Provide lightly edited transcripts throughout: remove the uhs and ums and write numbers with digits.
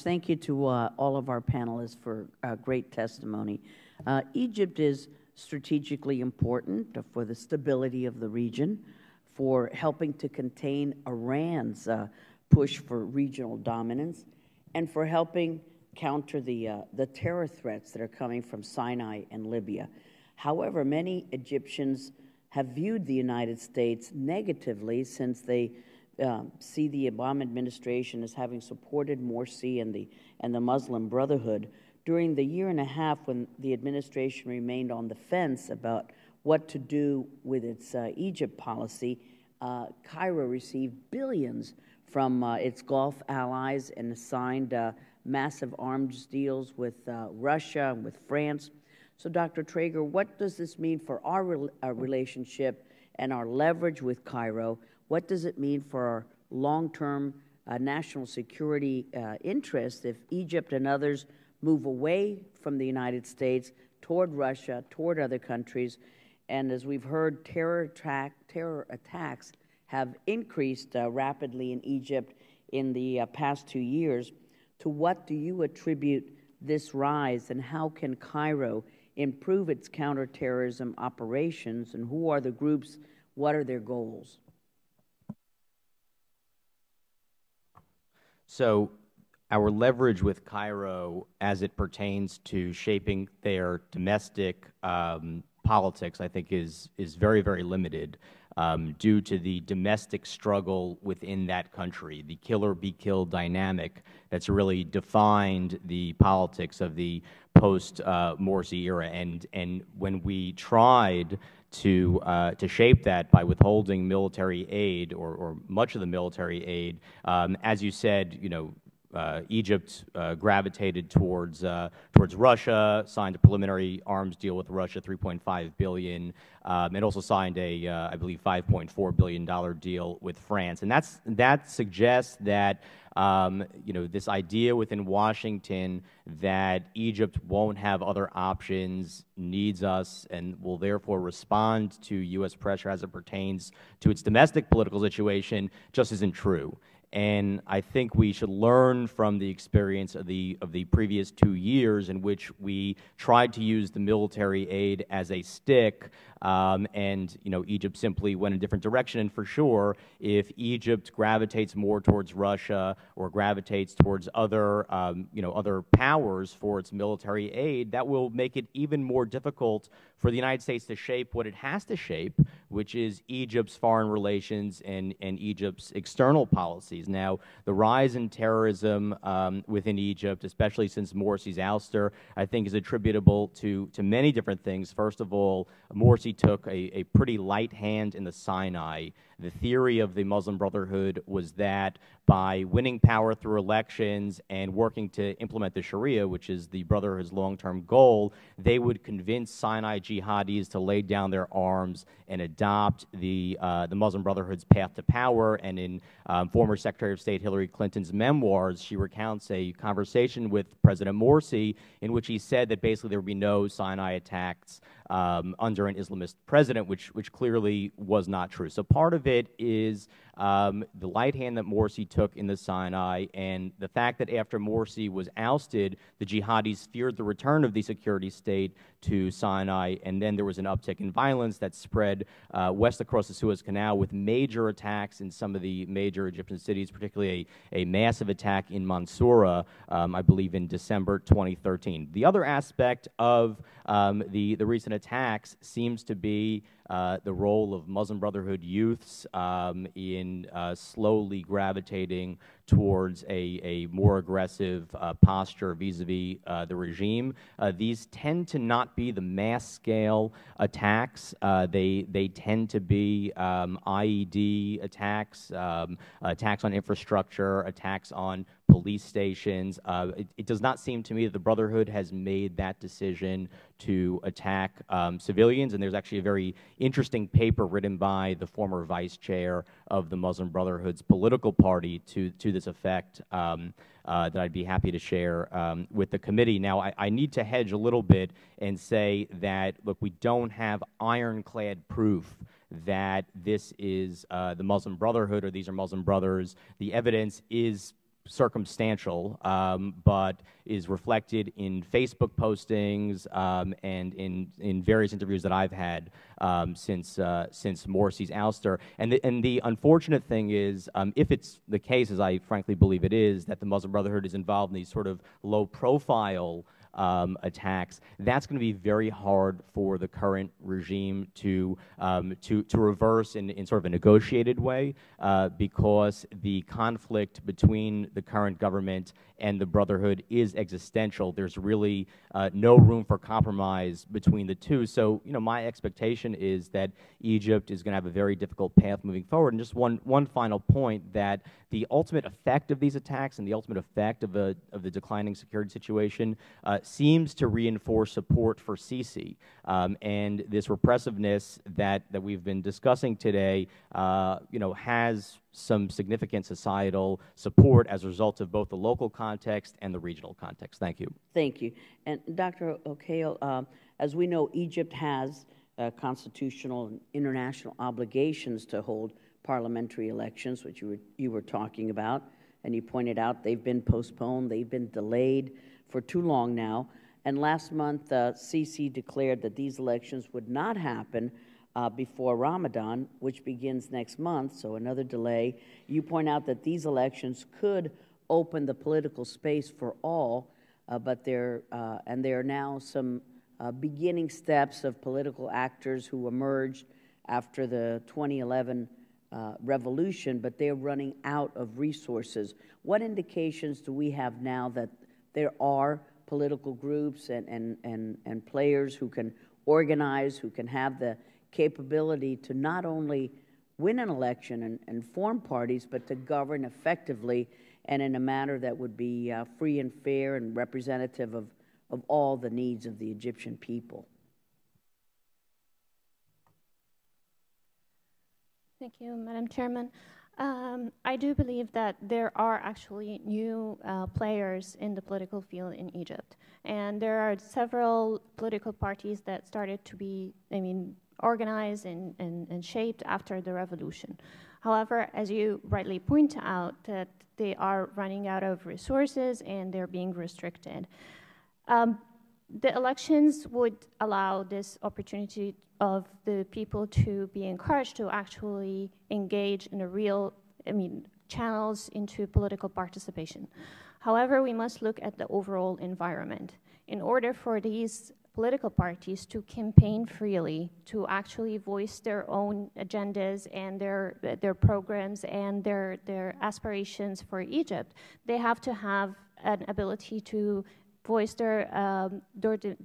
Thank you to all of our panelists for great testimony. Egypt is strategically important for the stability of the region, for helping to contain Iran's push for regional dominance, and for helping counter the terror threats that are coming from Sinai and Libya. However, many Egyptians have viewed the United States negatively since they see the Obama administration as having supported Morsi and the Muslim Brotherhood. During the year and a half when the administration remained on the fence about what to do with its Egypt policy, Cairo received billions from its Gulf allies and signed massive arms deals with Russia and with France. So, Dr. Traeger, what does this mean for our relationship and our leverage with Cairo? What does it mean for our long-term national security interests if Egypt and others move away from the United States toward Russia, toward other countries? And as we've heard, terror attacks have increased rapidly in Egypt in the past 2 years. To what do you attribute this rise, and how can Cairo improve its counterterrorism operations, and who are the groups? What are their goals? So our leverage with Cairo as it pertains to shaping their domestic politics, I think, is very, very limited due to the domestic struggle within that country, the kill-or-be-killed dynamic that's really defined the politics of the post-Morsi era. And when we tried to shape that by withholding military aid or much of the military aid, as you said, Egypt gravitated towards Russia, signed a preliminary arms deal with Russia, $3.5 billion, and also signed a, I believe, $5.4 billion deal with France. And that suggests that this idea within Washington that Egypt won't have other options, needs us, and will therefore respond to U.S. pressure as it pertains to its domestic political situation just isn't true. And I think we should learn from the experience of the previous 2 years in which we tried to use the military aid as a stick, and Egypt simply went a different direction. And for sure, if Egypt gravitates more towards Russia or gravitates towards other other powers for its military aid, that will make it even more difficult for the United States to shape what it has to shape, which is Egypt's foreign relations and Egypt's external policies. Now, the rise in terrorism within Egypt, especially since Morsi's ouster, I think is attributable to many different things. First of all, Morsi took a pretty light hand in the Sinai. The theory of the Muslim Brotherhood was that by winning power through elections and working to implement the Sharia, which is the Brotherhood's long-term goal, they would convince Sinai jihadis to lay down their arms and adopt the Muslim Brotherhood's path to power. And in former Secretary of State Hillary Clinton's memoirs, she recounts a conversation with President Morsi in which he said that basically there would be no Sinai attacks under an Islamist president, which clearly was not true. So part of it is the light hand that Morsi took in the Sinai, and the fact that after Morsi was ousted, the jihadis feared the return of the security state to Sinai, and then there was an uptick in violence that spread west across the Suez Canal with major attacks in some of the major Egyptian cities, particularly a massive attack in Mansoura, I believe in December 2013. The other aspect of the recent attacks seems to be the role of Muslim Brotherhood youths in slowly gravitating towards a more aggressive posture vis-a-vis the regime. These tend to not be the mass-scale attacks. They tend to be IED attacks, attacks on infrastructure, attacks on police stations. It does not seem to me that the Brotherhood has made that decision to attack civilians, and there's actually a very interesting paper written by the former vice chair of the Muslim Brotherhood's political party to this effect that I'd be happy to share with the committee. Now, I need to hedge a little bit and say that, look, we don't have ironclad proof that this is the Muslim Brotherhood or these are Muslim brothers. The evidence is circumstantial, but is reflected in Facebook postings and in various interviews that I've had since Morsi's ouster. And the unfortunate thing is, if it's the case, as I frankly believe it is, that the Muslim Brotherhood is involved in these sort of low-profile attacks, that's going to be very hard for the current regime to reverse in sort of a negotiated way, because the conflict between the current government and the Brotherhood is existential. There's really no room for compromise between the two. So, my expectation is that Egypt is going to have a very difficult path moving forward. And just one final point, that the ultimate effect of these attacks and the ultimate effect of the declining security situation seems to reinforce support for Sisi, and this repressiveness that we've been discussing today, has some significant societal support as a result of both the local context and the regional context. Thank you. Thank you. And Dr. O'Kale, as we know, Egypt has constitutional and international obligations to hold parliamentary elections, which you were talking about, and you pointed out they've been postponed, they've been delayed for too long now. And last month, Sisi declared that these elections would not happen before Ramadan, which begins next month, so another delay. You point out that these elections could open the political space for all, but there are now some beginning steps of political actors who emerged after the 2011 revolution, but they're running out of resources. What indications do we have now that there are political groups and players who can organize, who can have the capability to not only win an election and form parties, but to govern effectively and in a manner that would be free and fair and representative of all the needs of the Egyptian people? Thank you, Madam Chairman. I do believe that there are actually new players in the political field in Egypt. And there are several political parties that started to be, organized and shaped after the revolution. However, as you rightly point out, that they are running out of resources and they're being restricted. The elections would allow this opportunity of the people to be encouraged to actually engage in a real, channels into political participation. However, we must look at the overall environment. In order for these political parties to campaign freely, to actually voice their own agendas and their programs and their aspirations for Egypt, they have to have an ability to voice their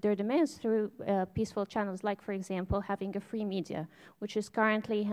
demands through peaceful channels, like, for example, having a free media, which is currently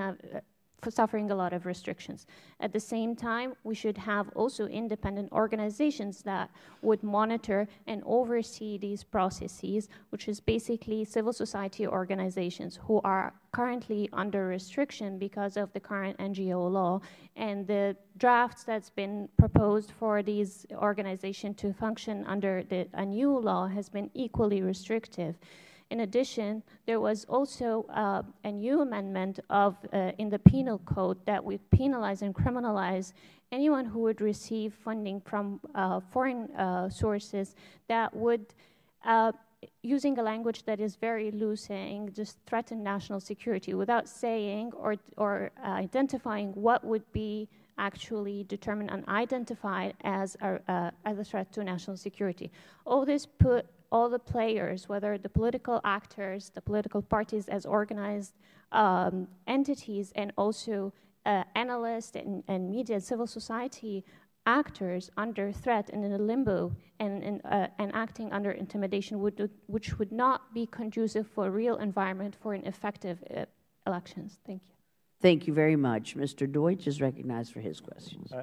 suffering a lot of restrictions. At the same time, we should have also independent organizations that would monitor and oversee these processes, which is basically civil society organizations who are currently under restriction because of the current NGO law, and the drafts that's been proposed for these organizations to function under a new law has been equally restrictive. In addition, there was also a new amendment in the penal code that would penalize and criminalize anyone who would receive funding from foreign sources that would, using a language that is very loose, saying just threaten national security without saying or identifying what would be actually determined and identified as a threat to national security. All this put all the players, whether the political actors, the political parties as organized entities, and also analysts and media, civil society actors under threat and in a limbo and acting under intimidation, which would not be conducive for a real environment for an effective elections. Thank you. Thank you very much. Mr. Deutsch is recognized for his questions.